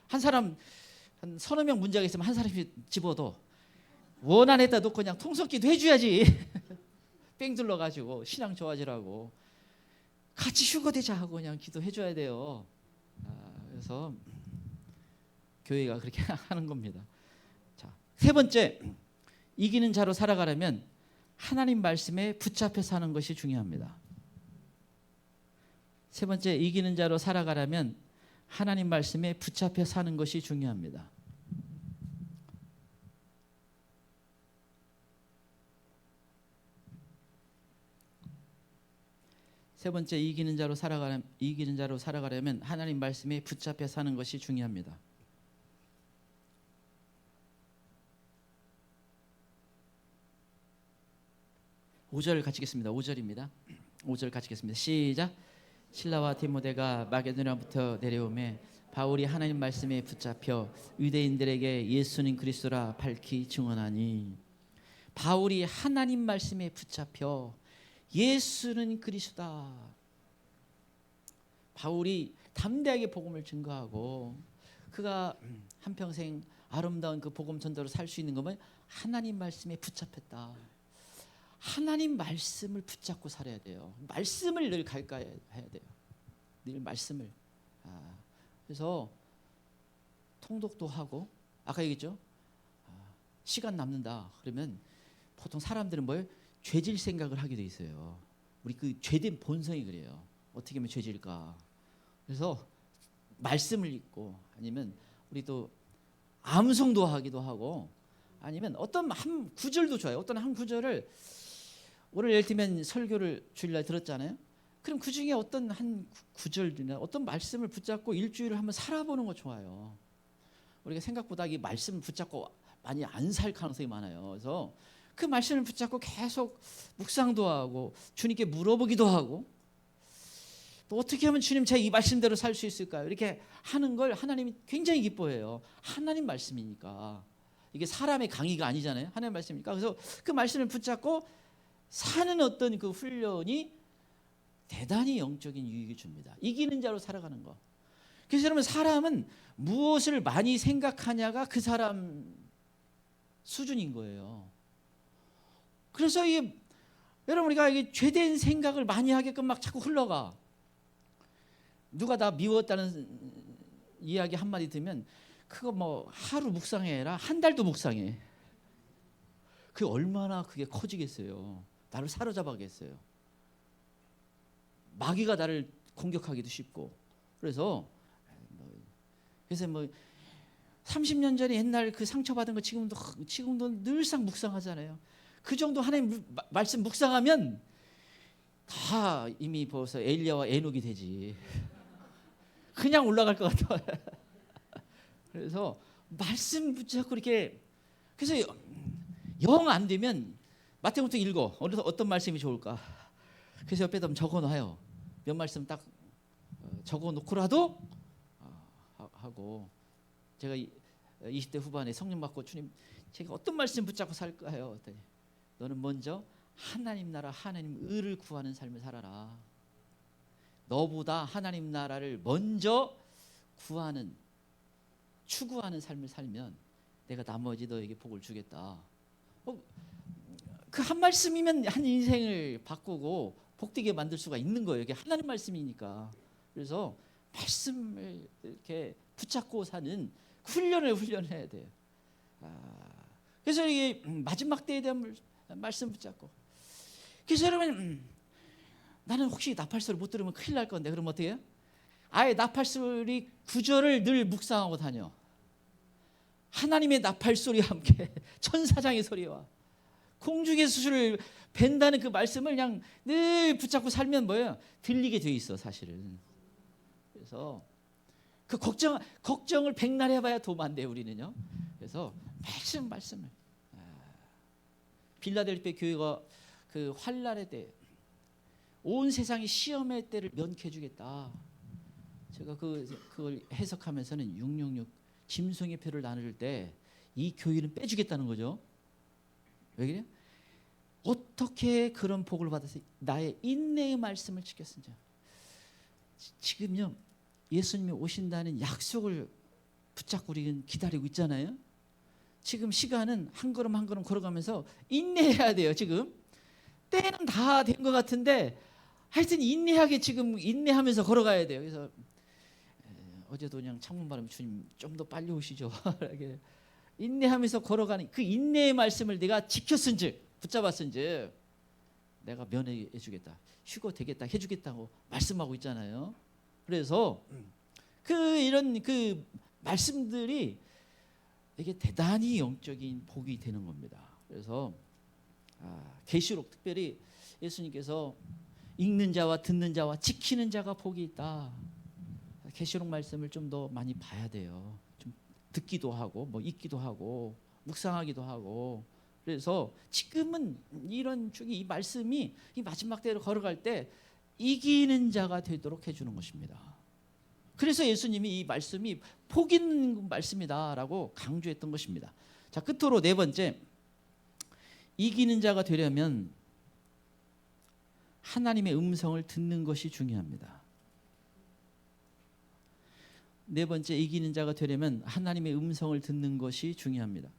S1: 한 사람 한 서너 명 문제가 있으면 한 사람이 집어도 원안에다 놓고 그냥 통성기도 해줘야지. 뺑 둘러가지고 신앙 좋아지라고. 같이 휴거되자 하고 그냥 기도해줘야 돼요. 그래서 교회가 그렇게 하는 겁니다. 자, 세 번째, 이기는 자로 살아가려면 하나님 말씀에 붙잡혀 사는 것이 중요합니다. 세 번째, 이기는 자로 살아가려면 하나님 말씀에 붙잡혀 사는 것이 중요합니다. 세 번째, 이기는 자로 살아가려면 하나님 말씀에 붙잡혀 사는 것이 중요합니다. 5절 같이겠습니다. 5절입니다. 5절 같이겠습니다. 시작. 실라와 디모데가 마게도냐부터 내려오매 바울이 하나님 말씀에 붙잡혀 유대인들에게 예수는 그리스도라 밝히 증언하니. 바울이 하나님 말씀에 붙잡혀 예수는 그리스도다. 바울이 담대하게 복음을 증거하고 그가 한평생 아름다운 그 복음 전도로 살 수 있는 것은 하나님 말씀에 붙잡혔다. 하나님 말씀을 붙잡고 살아야 돼요. 말씀을 늘 가까이 해야 돼요. 늘 말씀을. 그래서 통독도 하고 아까 얘기했죠. 시간 남는다 그러면 보통 사람들은 뭐예요? 죄질 생각을 하게 돼 있어요. 우리 그 죄된 본성이 그래요. 어떻게 하면 죄질까? 그래서 말씀을 읽고 아니면 우리 또 암송도 하기도 하고 아니면 어떤 한 구절도 좋아요. 어떤 한 구절을 오늘 예를 들면 설교를 주일날 들었잖아요. 그럼 그 중에 어떤 한 구절이나 어떤 말씀을 붙잡고 일주일을 한번 살아보는 거 좋아요. 우리가 생각보다 이 말씀을 붙잡고 많이 안 살 가능성이 많아요. 그래서 그 말씀을 붙잡고 계속 묵상도 하고 주님께 물어보기도 하고 또 어떻게 하면 주님 제가 이 말씀대로 살 수 있을까요? 이렇게 하는 걸 하나님이 굉장히 기뻐해요. 하나님 말씀이니까. 이게 사람의 강의가 아니잖아요. 하나님 말씀이니까. 그래서 그 말씀을 붙잡고 사는 어떤 그 훈련이 대단히 영적인 유익을 줍니다. 이기는 자로 살아가는 거. 그래서 여러분 사람은 무엇을 많이 생각하냐가 그 사람 수준인 거예요. 그래서 여러분 우리가 이게 죄된 생각을 많이 하게끔 막 자꾸 흘러가. 누가 나 미웠다는 이야기 한마디 들으면 그거 뭐 하루 묵상해라 한 달도 묵상해. 그게 얼마나 그게 커지겠어요. 나를 사로잡아겠어요. 마귀가 나를 공격하기도 쉽고. 그래서 뭐 30년 전에 옛날 그 상처받은 거 지금도 늘상 묵상하잖아요. 그 정도 하나님 말씀 묵상하면 다 이미 벌써 엘리야와 에녹이 되지. 그냥 올라갈 것 같아. 그래서 말씀 붙잡고 이렇게 그래서 영 안 되면 마태복음 읽어. 어떤 말씀이 좋을까? 그래서 옆에다 적어놔요. 몇 말씀 딱 적어놓고라도 하고 제가 20대 후반에 성령 받고 주님 제가 어떤 말씀 붙잡고 살까요? 그랬더니 너는 먼저 하나님 나라 하나님 의를 구하는 삶을 살아라. 너보다 하나님 나라를 먼저 구하는 추구하는 삶을 살면 내가 나머지 너에게 복을 주겠다. 그 한 말씀이면 한 인생을 바꾸고 복되게 만들 수가 있는 거예요. 이게 하나님 말씀이니까. 그래서 말씀을 이렇게 붙잡고 사는 훈련을 해야 돼요. 그래서 이게 마지막 때에 대한 말씀 붙잡고. 그래서 여러분, 나는 혹시 나팔 소리 못 들으면 큰일 날 건데, 그럼 어떻게 해요? 아예 나팔 소리 구절을 늘 묵상하고 다녀. 하나님의 나팔 소리와 함께 천사장의 소리와 공중의 수수를 벤다는 그 말씀을 그냥 늘 붙잡고 살면 뭐예요? 들리게 돼 있어, 사실은. 그래서 그 걱정을 백날 해봐야 도움 안 돼요, 우리는요. 그래서 말씀을. 빌라델피아 교회가 그 환난의 때, 온 세상이 시험의 때를 면케해 주겠다. 제가 그걸 해석하면서는 666 짐승의 표를 나눌 때 이 교회는 빼주겠다는 거죠. 왜 그래요? 어떻게 그런 복을 받아서 나의 인내의 말씀을 지켰는지. 지금요, 예수님이 오신다는 약속을 붙잡고 우리는 기다리고 있잖아요. 지금 시간은 한 걸음 한 걸음 걸어가면서 인내해야 돼요. 지금 때는 다 된 것 같은데 하여튼 인내하게 지금 인내하면서 걸어가야 돼요. 그래서 어제도 그냥 창문 바람에 주님 좀 더 빨리 오시죠. 인내하면서 걸어가는 그 인내의 말씀을 내가 지켰은즉, 붙잡았은즉 내가 면회해 주겠다, 휴거 되겠다, 해주겠다고 말씀하고 있잖아요. 그래서 이런 말씀들이 이게 대단히 영적인 복이 되는 겁니다. 그래서 계시록, 특별히 예수님께서 읽는 자와 듣는 자와 지키는 자가 복이 있다. 계시록 말씀을 좀 더 많이 봐야 돼요. 좀 듣기도 하고, 뭐 읽기도 하고, 묵상하기도 하고. 그래서 지금은 이런 이 말씀이 이 마지막 때로 걸어갈 때 이기는 자가 되도록 해주는 것입니다. 그래서 예수님이 이 말씀이 복 있는 말씀이다라고 강조했던 것입니다. 자, 끝으로 네 번째, 이기는 자가 되려면 하나님의 음성을 듣는 것이 중요합니다. 네 번째, 이기는 자가 되려면 하나님의 음성을 듣는 것이 중요합니다.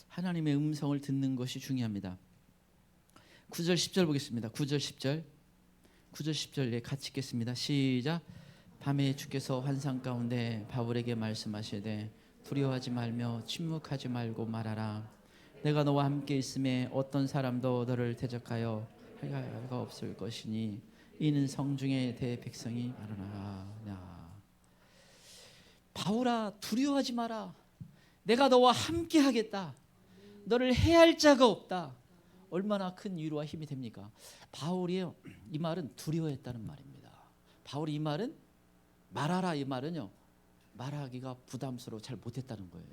S1: 하나님의 음성을 듣는 것이 중요합니다. 9절 10절 보겠습니다. 9절 10절. 9절 10절 같이 읽겠습니다. 시작. 밤에 주께서 환상 가운데 바울에게 말씀하시되 두려워하지 말며 침묵하지 말고 말하라. 내가 너와 함께 있음에 어떤 사람도 너를 대적하여 할 수가 없을 것이니 이는 성중의 대백성이 많으나. 바울아, 두려워하지 마라. 내가 너와 함께 하겠다. 너를 해할 자가 없다. 얼마나 큰 위로와 힘이 됩니까? 바울이요, 이 말은 두려워했다는 말입니다. 바울이 이 말은 말하라, 이 말은요, 말하기가 부담스러워 잘 못했다는 거예요.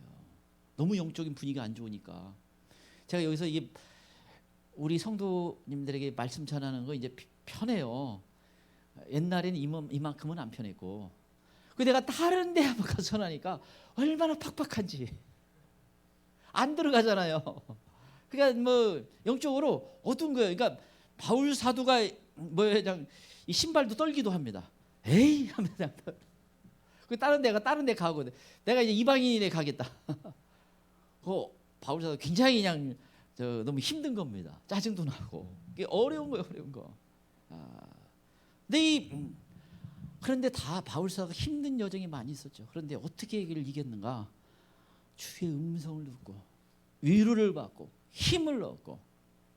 S1: 너무 영적인 분위기가 안 좋으니까. 제가 여기서 이게 우리 성도님들에게 말씀 전하는 거 이제 편해요. 옛날에는 이만큼은 안 편했고, 그 내가 다른 데 한번 가서 전하니까 얼마나 팍팍한지 안 들어가잖아요. 그러니까 뭐 영적으로 어두운 거예요. 그러니까 바울 사도가 그냥 이 신발도 떨기도 합니다. 에이 하면서 그 다른 데 가고, 내가 이제 이방인에 가겠다. 바울 사도 굉장히 그냥 너무 힘든 겁니다. 짜증도 나고 이게 어려운 거예요, 어려운 거. 그런데 다 바울 사도가 힘든 여정이 많이 있었죠. 그런데 어떻게 이걸 이겼는가? 주의 음성을 듣고 위로를 받고 힘을 얻고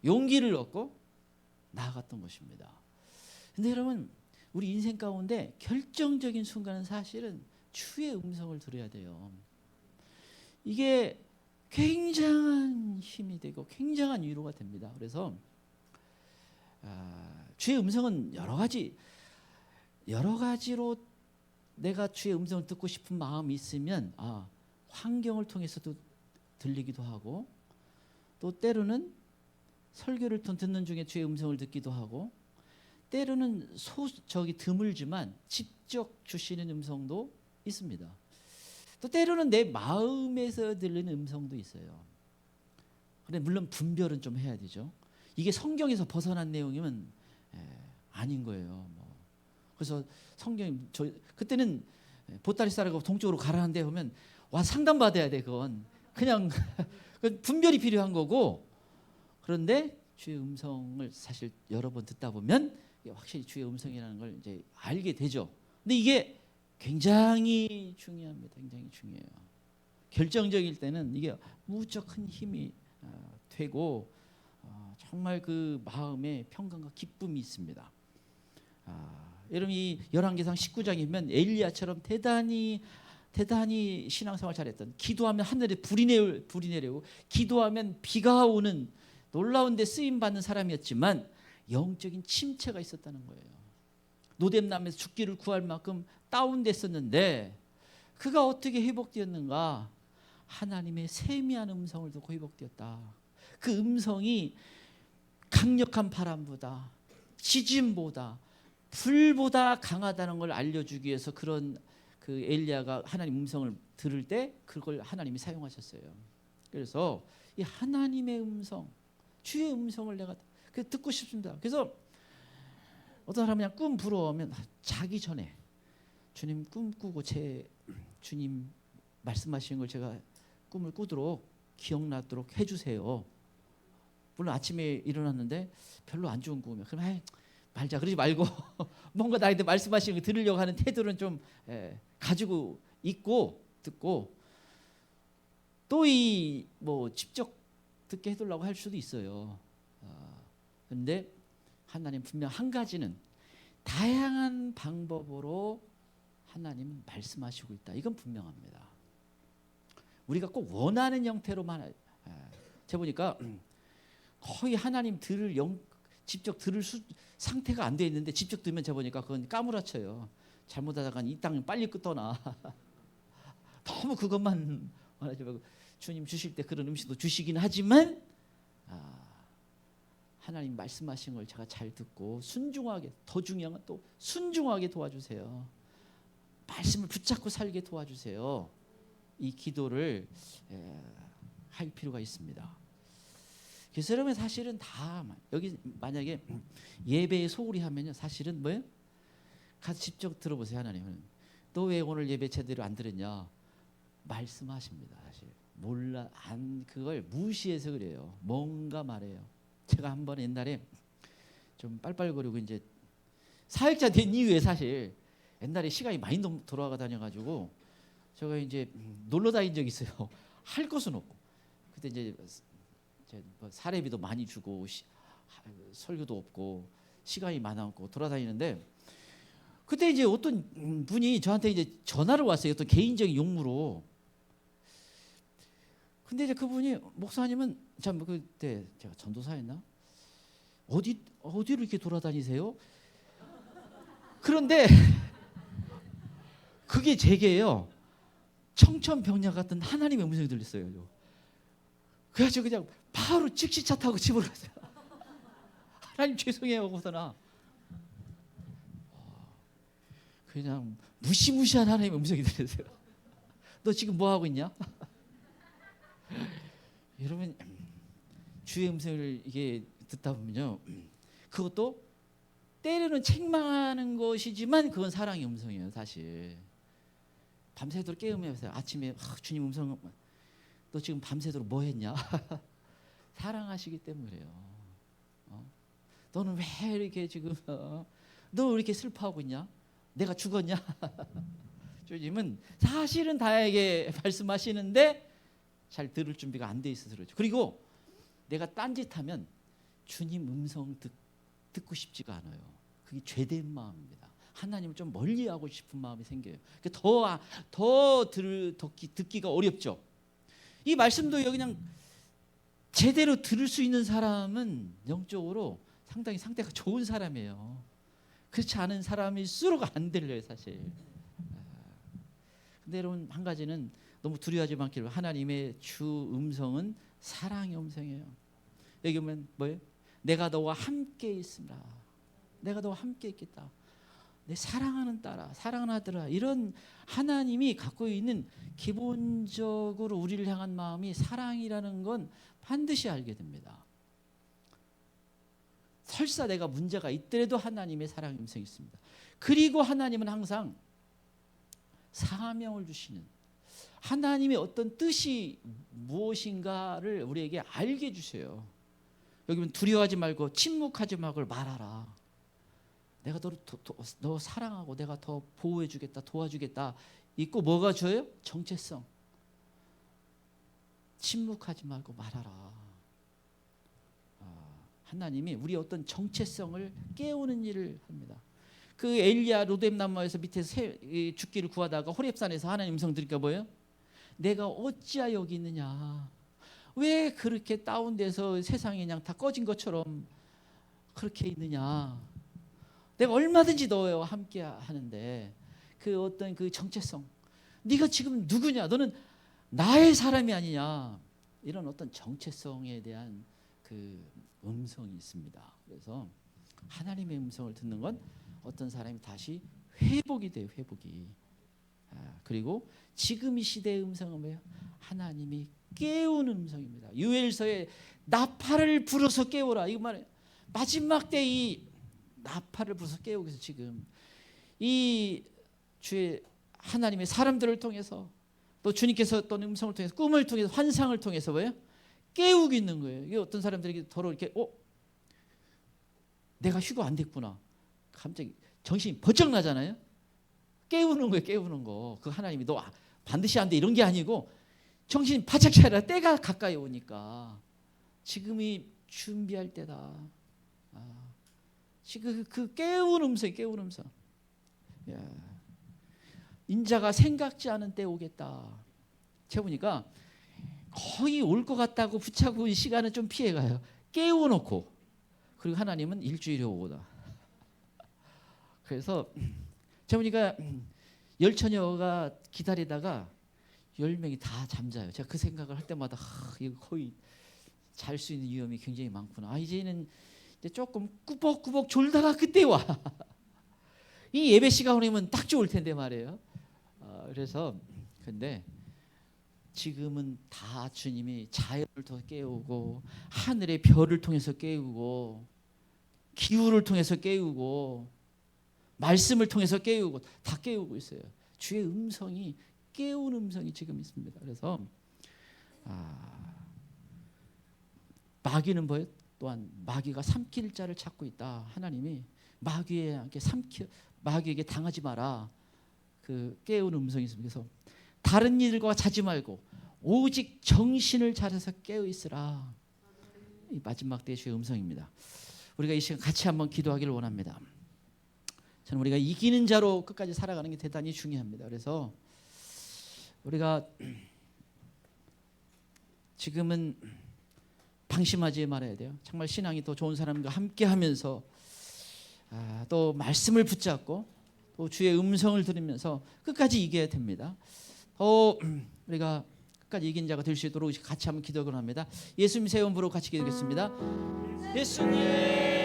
S1: 용기를 얻고 나아갔던 것입니다. 그런데 여러분, 우리 인생 가운데 결정적인 순간은 사실은 주의 음성을 들어야 돼요. 이게 굉장한 힘이 되고 굉장한 위로가 됩니다. 그래서 주의 음성은 여러 가지로 내가 주의 음성을 듣고 싶은 마음이 있으면 환경을 통해서도 들리기도 하고, 또 때로는 설교를 듣는 중에 주의 음성을 듣기도 하고, 때로는 드물지만 직접 주시는 음성도 있습니다. 또 때로는 내 마음에서 들리는 음성도 있어요. 그런데 물론 분별은 좀 해야 되죠. 이게 성경에서 벗어난 내용이면 아닌 거예요. 그래서 그때는 보따리 싸라고 동쪽으로 가라는데 보면 와 상담 받아야 돼. 그건 그냥 분별이 필요한 거고, 그런데 주의 음성을 사실 여러 번 듣다 보면 확실히 주의 음성이라는 걸 이제 알게 되죠. 근데 이게 굉장히 중요합니다. 굉장히 중요해요. 결정적일 때는 이게 무척 큰 힘이 되고 정말 그 마음에 평강과 기쁨이 있습니다. 여러분 이 열왕기상 19장이면 엘리야처럼 대단히 신앙생활 잘했던, 기도하면 하늘에 불이 내리고 기도하면 비가 오는 놀라운 데 쓰임 받는 사람이었지만 영적인 침체가 있었다는 거예요. 노뎀남에서 죽기를 구할 만큼 다운됐었는데 그가 어떻게 회복되었는가? 하나님의 세미한 음성을 듣고 회복되었다. 그 음성이 강력한 바람보다 지진보다 불보다 강하다는 걸 알려주기 위해서 그런 그 엘리야가 하나님 음성을 들을 때 그걸 하나님이 사용하셨어요. 그래서 이 하나님의 음성, 주의 음성을 내가 듣고 싶습니다. 그래서 어떤 사람은 그냥 꿈 부러우면 자기 전에 주님 꿈꾸고 주님 말씀하시는 걸 제가 꿈을 꾸도록 기억나도록 해주세요. 물론 아침에 일어났는데 별로 안 좋은 꿈이면 그럼 말자 그러지 말고 뭔가 나한테 말씀하시는 거 들으려고 하는 태도는 좀 가지고 있고 듣고 또 이 뭐 직접 듣게 해달라고 할 수도 있어요. 그런데 하나님 분명 한 가지는 다양한 방법으로 하나님은 말씀하시고 있다. 이건 분명합니다. 우리가 꼭 원하는 형태로만 제가 보니까 거의 하나님 직접 들을 상태가 안 돼 있는데 직접 들으면 제가 보니까 그건 까무라쳐요. 잘못하다간 이 땅 빨리 떠나. 너무 그것만 원하지 말고 주님 주실 때 그런 음식도 주시긴 하지만 하나님 말씀하신 걸 제가 잘 듣고 순종하게, 더 중요한 건 또 순종하게 도와주세요. 말씀을 붙잡고 살게 도와주세요. 이 기도를 할 필요가 있습니다. 그래서 여러분 사실은 다 여기 만약에 예배에 소홀히 하면요 사실은 뭐예요? 가서 직접 들어보세요. 하나님은 너 왜 오늘 예배 제대로 안 들었냐? 말씀하십니다. 사실 몰라 그걸 무시해서 그래요. 뭔가 말해요. 제가 한번 옛날에 좀 빨빨거리고 이제 사역자 된 이후에 사실 옛날에 시간이 많이 돌아가 다녀가지고 제가 이제 놀러 다닌 적이 있어요. 할 것은 없고 그때 이제 사례비도 많이 주고 설교도 없고 시간이 많았고 돌아다니는데 그때 이제 어떤 분이 저한테 이제 전화를 왔어요. 어떤 개인적인 용무로. 근데 이제 그분이 목사님은 참 그때 제가 전도사였나? 어디로 이렇게 돌아다니세요? 그런데 그게 제게요. 청천벽력 같은 하나님의 음성이 들렸어요. 그래가지고 그냥 바로 즉시 차 타고 집으로 갔어요. 하나님 죄송해요 하고서나 그냥 무시무시한 하나님의 음성이 들렸어요. 너 지금 뭐 하고 있냐? 여러분 주의 음성을 이게 듣다 보면요, 그것도 때로는 책망하는 것이지만 그건 사랑의 음성이에요. 사실 밤새도록 깨우면서 아침에 주님 음성, 너 지금 밤새도록 뭐 했냐? 사랑하시기 때문에 그래요. 너는 왜 이렇게 지금 너 왜 이렇게 슬퍼하고 있냐? 내가 죽었냐? 주님은 사실은 다에게 말씀하시는데 잘 들을 준비가 안 돼 있어서 그렇죠. 그리고 내가 딴짓하면 주님 음성 듣고 싶지가 않아요. 그게 죄된 마음입니다. 하나님을 좀 멀리하고 싶은 마음이 생겨요. 더 듣기가 어렵죠. 이 말씀도 그냥 제대로 들을 수 있는 사람은 영적으로 상당히 상태가 좋은 사람이에요. 그렇지 않은 사람일수록 안 들려요, 사실. 근데 여러분 한 가지는 너무 두려워하지 않기를, 하나님의 주 음성은 사랑의 음성이에요. 여기 보면 뭐예요? 내가 너와 함께 있으라. 내가 너와 함께 있겠다. 내 사랑하는 딸아, 사랑하는 아들아. 이런 하나님이 갖고 있는 기본적으로 우리를 향한 마음이 사랑이라는 건 반드시 알게 됩니다. 설사 내가 문제가 있더라도 하나님의 사랑의 음성이 있습니다. 그리고 하나님은 항상 사명을 주시는, 하나님의 어떤 뜻이 무엇인가를 우리에게 알게 해주셔요. 여기 보면 두려워하지 말고 침묵하지 말고 말하라. 내가 너를 너 사랑하고 내가 더 보호해 주겠다, 도와주겠다. 있고 뭐가 줘요? 정체성. 침묵하지 말고 말하라. 하나님이 우리 어떤 정체성을 깨우는 일을 합니다. 그 엘리야 로뎀 나무에서 밑에서 죽기를 구하다가 호렙산에서 하나님 음성 들으니까 뭐예요? 내가 어찌하여 여기 있느냐. 왜 그렇게 다운돼서 세상이 그냥 다 꺼진 것처럼 그렇게 있느냐. 내가 얼마든지 너와 함께 하는데 그 어떤 그 정체성. 네가 지금 누구냐. 너는 나의 사람이 아니냐. 이런 어떤 정체성에 대한 그 음성이 있습니다. 그래서 하나님의 음성을 듣는 건 어떤 사람이 다시 회복이 돼요. 회복이. 그리고 지금 이 시대의 음성은 뭐예요? 하나님이 깨우는 음성입니다. 요엘서에 나팔을 불어서 깨우라. 이거 말이에요. 마지막 때 이 나팔을 불어서 깨우기 위해서 지금 이 주의 하나님의 사람들을 통해서 또 주님께서 어떤 음성을 통해서 꿈을 통해서 환상을 통해서 뭐예요? 깨우고 있는 거예요. 이게 어떤 사람들에게 더러 이렇게 내가 휴가 안 됐구나. 갑자기 정신이 번쩍 나잖아요. 깨우는 거예요. 깨우는 거. 그 하나님이 너 반드시 안 돼 이런 게 아니고 정신이 바짝 차려라. 때가 가까이 오니까 지금이 준비할 때다. 지금 그 깨우는 음성, 깨우는 음성. 야. 인자가 생각지 않은 때 오겠다. 제가 보니까 거의 올 것 같다고 붙잡고 이 시간은 좀 피해가요. 깨워놓고 그리고 하나님은 일주일에 오고다. 그래서 제가 보니까 10처녀가 기다리다가 10명이 다 잠자요. 제가 그 생각을 할 때마다 이거 거의 잘 수 있는 위험이 굉장히 많구나. 이제는 이제 조금 꾸벅꾸벅 졸다가 그때 와. 이 예배 시간 오면 딱 좋을 텐데 말이에요. 그래서 근데 지금은 다 주님이 자연을 더 깨우고 하늘의 별을 통해서 깨우고 기후를 통해서 깨우고 말씀을 통해서 깨우고 다 깨우고 있어요. 주의 음성이 깨우는 음성이 지금 있습니다. 그래서 마귀는 뭐예요? 또한 마귀가 삼킬 자를 찾고 있다. 하나님이 마귀에게 당하지 마라. 그 깨우는 음성이 있습니다. 그래서 다른 일과 자지 말고 오직 정신을 차려서 깨어 있으라. 이 마지막 때의 주의 음성입니다. 우리가 이 시간 같이 한번 기도하기를 원합니다. 저는 우리가 이기는 자로 끝까지 살아가는 게 대단히 중요합니다. 그래서 우리가 지금은 방심하지 말아야 돼요. 정말 신앙이 더 좋은 사람과 함께하면서 또 말씀을 붙잡고 또 주의 음성을 들으면서 끝까지 이겨야 됩니다. 우리가 끝까지 이긴 자가 될 수 있도록 같이 한번 기도를 합니다. 예수님 세 번 부르고 같이 기도하겠습니다. 예수님